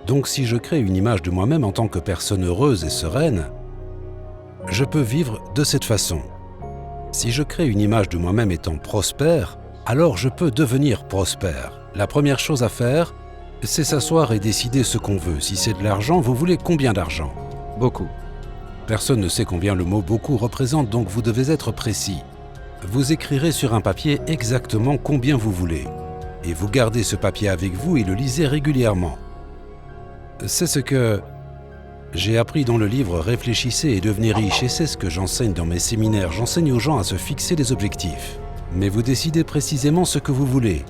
Donc si je crée une image de moi-même en tant que personne heureuse et sereine, je peux vivre de cette façon. Si je crée une image de moi-même étant prospère, alors je peux devenir prospère. La première chose à faire, c'est s'asseoir et décider ce qu'on veut. Si c'est de l'argent, vous voulez combien d'argent? Beaucoup. Personne ne sait combien le mot « beaucoup » représente, donc vous devez être précis. Vous écrirez sur un papier exactement combien vous voulez. Et vous gardez ce papier avec vous et le lisez régulièrement. C'est ce que j'ai appris dans le livre « Réfléchissez et devenez riche » et c'est ce que j'enseigne dans mes séminaires. J'enseigne aux gens à se fixer des objectifs. Mais vous décidez précisément ce que vous voulez.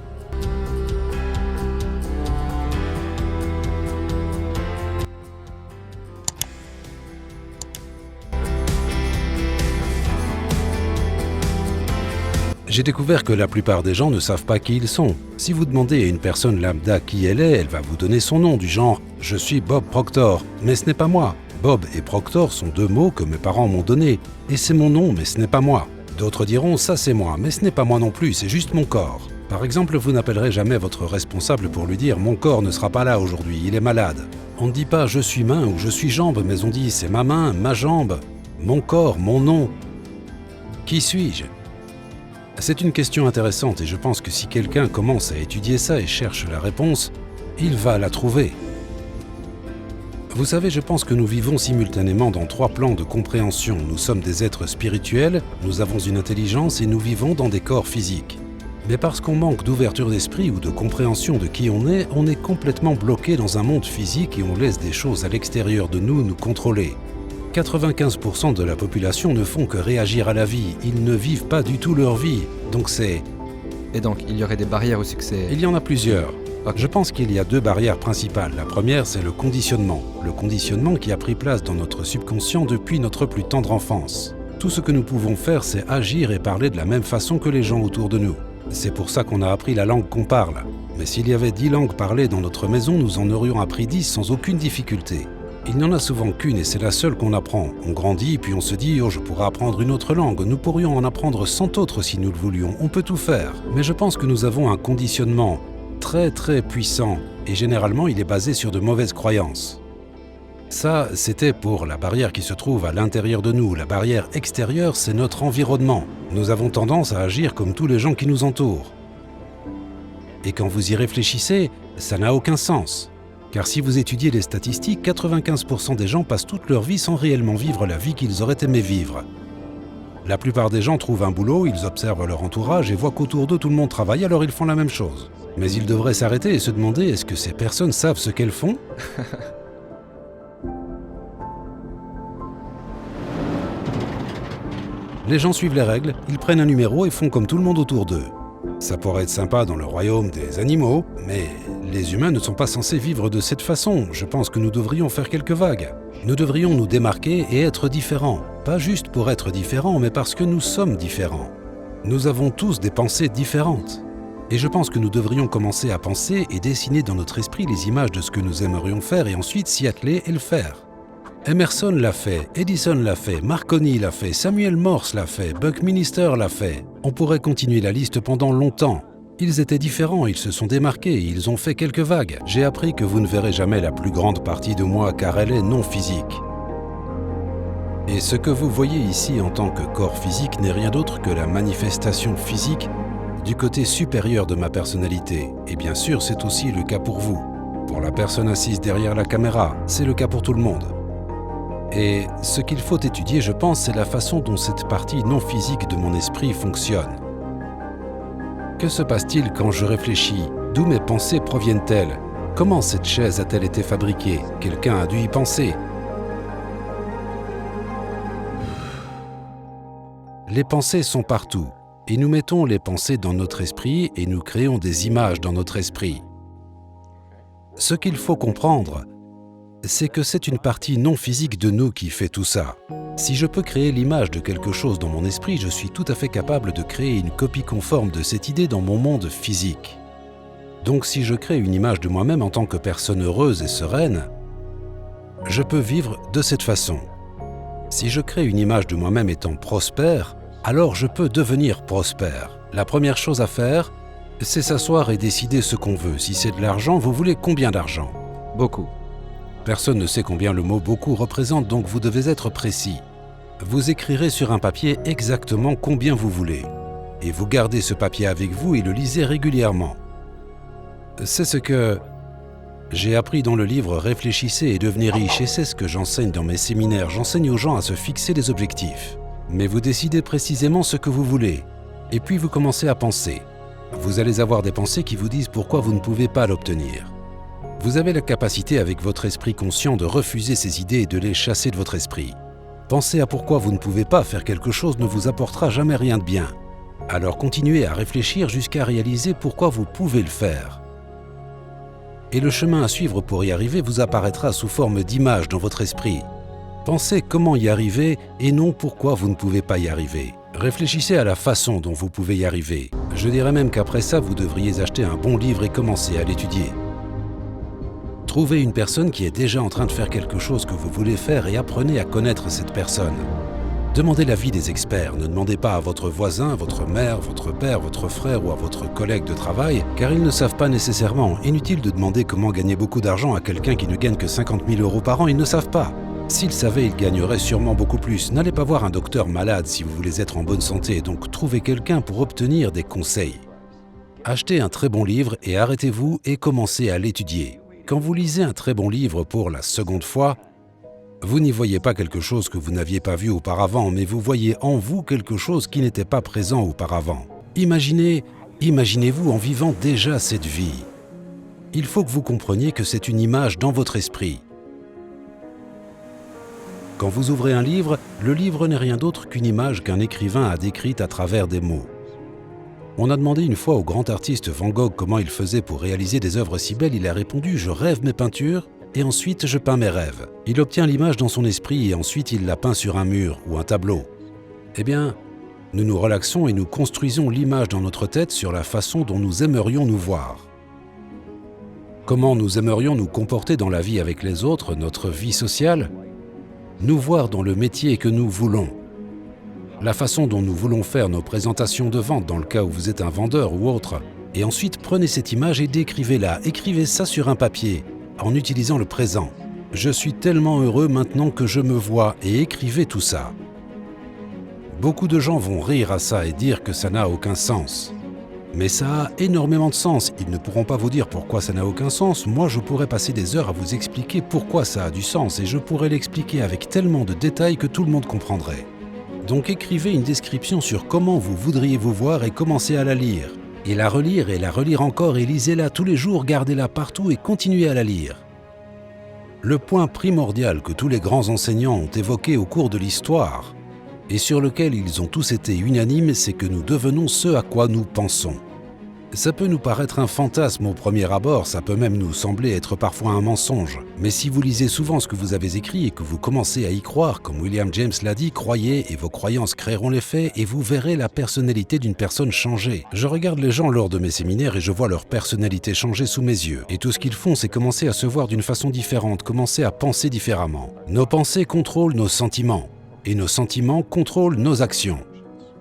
J'ai découvert que la plupart des gens ne savent pas qui ils sont. Si vous demandez à une personne lambda qui elle est, elle va vous donner son nom du genre « Je suis Bob Proctor », mais ce n'est pas moi. Bob et Proctor sont deux mots que mes parents m'ont donnés, et c'est mon nom, mais ce n'est pas moi. D'autres diront « ça c'est moi », mais ce n'est pas moi non plus, c'est juste mon corps. Par exemple, vous n'appellerez jamais votre responsable pour lui dire « mon corps ne sera pas là aujourd'hui, il est malade ». On ne dit pas « je suis main » ou « je suis jambe », mais on dit « c'est ma main, ma jambe, mon corps, mon nom ». Qui suis-je ? C'est une question intéressante et je pense que si quelqu'un commence à étudier ça et cherche la réponse, il va la trouver. Vous savez, je pense que nous vivons simultanément dans 3 plans de compréhension. Nous sommes des êtres spirituels, nous avons une intelligence et nous vivons dans des corps physiques. Mais parce qu'on manque d'ouverture d'esprit ou de compréhension de qui on est complètement bloqué dans un monde physique et on laisse des choses à l'extérieur de nous contrôler. 95% de la population ne font que réagir à la vie, ils ne vivent pas du tout leur vie, donc c'est... Et donc, il y aurait des barrières au succès? Il y en a plusieurs. Ok. Je pense qu'il y a 2 barrières principales. La première, c'est le conditionnement. Le conditionnement qui a pris place dans notre subconscient depuis notre plus tendre enfance. Tout ce que nous pouvons faire, c'est agir et parler de la même façon que les gens autour de nous. C'est pour ça qu'on a appris la langue qu'on parle. Mais s'il y avait 10 langues parlées dans notre maison, nous en aurions appris 10 sans aucune difficulté. Il n'y en a souvent qu'une et c'est la seule qu'on apprend. On grandit puis on se dit « oh, je pourrais apprendre une autre langue ». Nous pourrions en apprendre 100 autres si nous le voulions. On peut tout faire. Mais je pense que nous avons un conditionnement très très puissant et généralement il est basé sur de mauvaises croyances. Ça, c'était pour la barrière qui se trouve à l'intérieur de nous. La barrière extérieure, c'est notre environnement. Nous avons tendance à agir comme tous les gens qui nous entourent. Et quand vous y réfléchissez, ça n'a aucun sens. Car si vous étudiez les statistiques, 95% des gens passent toute leur vie sans réellement vivre la vie qu'ils auraient aimé vivre. La plupart des gens trouvent un boulot, ils observent leur entourage et voient qu'autour d'eux tout le monde travaille, alors ils font la même chose. Mais ils devraient s'arrêter et se demander est-ce que ces personnes savent ce qu'elles font ? Les gens suivent les règles, ils prennent un numéro et font comme tout le monde autour d'eux. Ça pourrait être sympa dans le royaume des animaux, mais les humains ne sont pas censés vivre de cette façon. Je pense que nous devrions faire quelques vagues. Nous devrions nous démarquer et être différents. Pas juste pour être différents, mais parce que nous sommes différents. Nous avons tous des pensées différentes. Et je pense que nous devrions commencer à penser et dessiner dans notre esprit les images de ce que nous aimerions faire et ensuite s'y atteler et le faire. Emerson l'a fait, Edison l'a fait, Marconi l'a fait, Samuel Morse l'a fait, Buckminster l'a fait. On pourrait continuer la liste pendant longtemps. Ils étaient différents, ils se sont démarqués, ils ont fait quelques vagues. J'ai appris que vous ne verrez jamais la plus grande partie de moi car elle est non physique. Et ce que vous voyez ici en tant que corps physique n'est rien d'autre que la manifestation physique du côté supérieur de ma personnalité. Et bien sûr, c'est aussi le cas pour vous. Pour la personne assise derrière la caméra, c'est le cas pour tout le monde. Et ce qu'il faut étudier, je pense, c'est la façon dont cette partie non physique de mon esprit fonctionne. Que se passe-t-il quand je réfléchis? D'où mes pensées proviennent-elles? Comment cette chaise a-t-elle été fabriquée? Quelqu'un a dû y penser. Les pensées sont partout, et nous mettons les pensées dans notre esprit et nous créons des images dans notre esprit. Ce qu'il faut comprendre, c'est que c'est une partie non physique de nous qui fait tout ça. Si je peux créer l'image de quelque chose dans mon esprit, je suis tout à fait capable de créer une copie conforme de cette idée dans mon monde physique. Donc si je crée une image de moi-même en tant que personne heureuse et sereine, je peux vivre de cette façon. Si je crée une image de moi-même étant prospère, alors je peux devenir prospère. La première chose à faire, c'est s'asseoir et décider ce qu'on veut. Si c'est de l'argent, vous voulez combien d'argent? Beaucoup. Personne ne sait combien le mot « beaucoup » représente, donc vous devez être précis. Vous écrirez sur un papier exactement combien vous voulez. Et vous gardez ce papier avec vous et le lisez régulièrement. C'est ce que j'ai appris dans le livre « Réfléchissez et devenez riche » et c'est ce que j'enseigne dans mes séminaires. J'enseigne aux gens à se fixer des objectifs. Mais vous décidez précisément ce que vous voulez. Et puis vous commencez à penser. Vous allez avoir des pensées qui vous disent pourquoi vous ne pouvez pas l'obtenir. Vous avez la capacité avec votre esprit conscient de refuser ces idées et de les chasser de votre esprit. Penser à pourquoi vous ne pouvez pas faire quelque chose ne vous apportera jamais rien de bien. Alors continuez à réfléchir jusqu'à réaliser pourquoi vous pouvez le faire. Et le chemin à suivre pour y arriver vous apparaîtra sous forme d'images dans votre esprit. Pensez comment y arriver et non pourquoi vous ne pouvez pas y arriver. Réfléchissez à la façon dont vous pouvez y arriver. Je dirais même qu'après ça, vous devriez acheter un bon livre et commencer à l'étudier. Trouvez une personne qui est déjà en train de faire quelque chose que vous voulez faire et apprenez à connaître cette personne. Demandez l'avis des experts, ne demandez pas à votre voisin, votre mère, votre père, votre frère ou à votre collègue de travail, car ils ne savent pas nécessairement. Inutile de demander comment gagner beaucoup d'argent à quelqu'un qui ne gagne que 50 000 € par an, ils ne savent pas. S'ils savaient, ils gagneraient sûrement beaucoup plus. N'allez pas voir un docteur malade si vous voulez être en bonne santé, donc trouvez quelqu'un pour obtenir des conseils. Achetez un très bon livre et arrêtez-vous et commencez à l'étudier. Quand vous lisez un très bon livre pour la seconde fois, vous n'y voyez pas quelque chose que vous n'aviez pas vu auparavant, mais vous voyez en vous quelque chose qui n'était pas présent auparavant. Imaginez-vous en vivant déjà cette vie. Il faut que vous compreniez que c'est une image dans votre esprit. Quand vous ouvrez un livre, le livre n'est rien d'autre qu'une image qu'un écrivain a décrite à travers des mots. On a demandé une fois au grand artiste Van Gogh comment il faisait pour réaliser des œuvres si belles. Il a répondu « Je rêve mes peintures et ensuite je peins mes rêves ». Il obtient l'image dans son esprit et ensuite il la peint sur un mur ou un tableau. Eh bien, nous nous relaxons et nous construisons l'image dans notre tête sur la façon dont nous aimerions nous voir. Comment nous aimerions nous comporter dans la vie avec les autres, notre vie sociale, nous voir dans le métier que nous voulons. La façon dont nous voulons faire nos présentations de vente dans le cas où vous êtes un vendeur ou autre. Et ensuite, prenez cette image et décrivez-la. Écrivez ça sur un papier, en utilisant le présent. Je suis tellement heureux maintenant que je me vois et écrivez tout ça. Beaucoup de gens vont rire à ça et dire que ça n'a aucun sens. Mais ça a énormément de sens. Ils ne pourront pas vous dire pourquoi ça n'a aucun sens. Moi, je pourrais passer des heures à vous expliquer pourquoi ça a du sens et je pourrais l'expliquer avec tellement de détails que tout le monde comprendrait. Donc écrivez une description sur comment vous voudriez vous voir et commencez à la lire. Et la relire encore et lisez-la tous les jours, gardez-la partout et continuez à la lire. Le point primordial que tous les grands enseignants ont évoqué au cours de l'histoire et sur lequel ils ont tous été unanimes, c'est que nous devenons ce à quoi nous pensons. Ça peut nous paraître un fantasme au premier abord, ça peut même nous sembler être parfois un mensonge. Mais si vous lisez souvent ce que vous avez écrit et que vous commencez à y croire, comme William James l'a dit, croyez et vos croyances créeront les faits et vous verrez la personnalité d'une personne changer. Je regarde les gens lors de mes séminaires et je vois leur personnalité changer sous mes yeux. Et tout ce qu'ils font, c'est commencer à se voir d'une façon différente, commencer à penser différemment. Nos pensées contrôlent nos sentiments et nos sentiments contrôlent nos actions.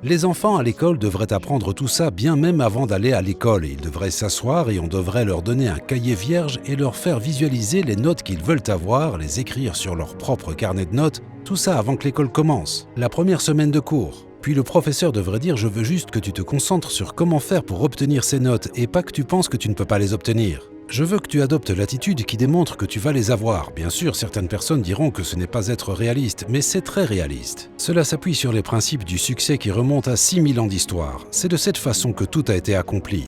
Les enfants à l'école devraient apprendre tout ça bien même avant d'aller à l'école et ils devraient s'asseoir et on devrait leur donner un cahier vierge et leur faire visualiser les notes qu'ils veulent avoir, les écrire sur leur propre carnet de notes, tout ça avant que l'école commence, la première semaine de cours. Puis le professeur devrait dire « Je veux juste que tu te concentres sur comment faire pour obtenir ces notes et pas que tu penses que tu ne peux pas les obtenir. Je veux que tu adoptes l'attitude qui démontre que tu vas les avoir. » Bien sûr, certaines personnes diront que ce n'est pas être réaliste, mais c'est très réaliste. Cela s'appuie sur les principes du succès qui remontent à 6000 ans d'histoire. C'est de cette façon que tout a été accompli.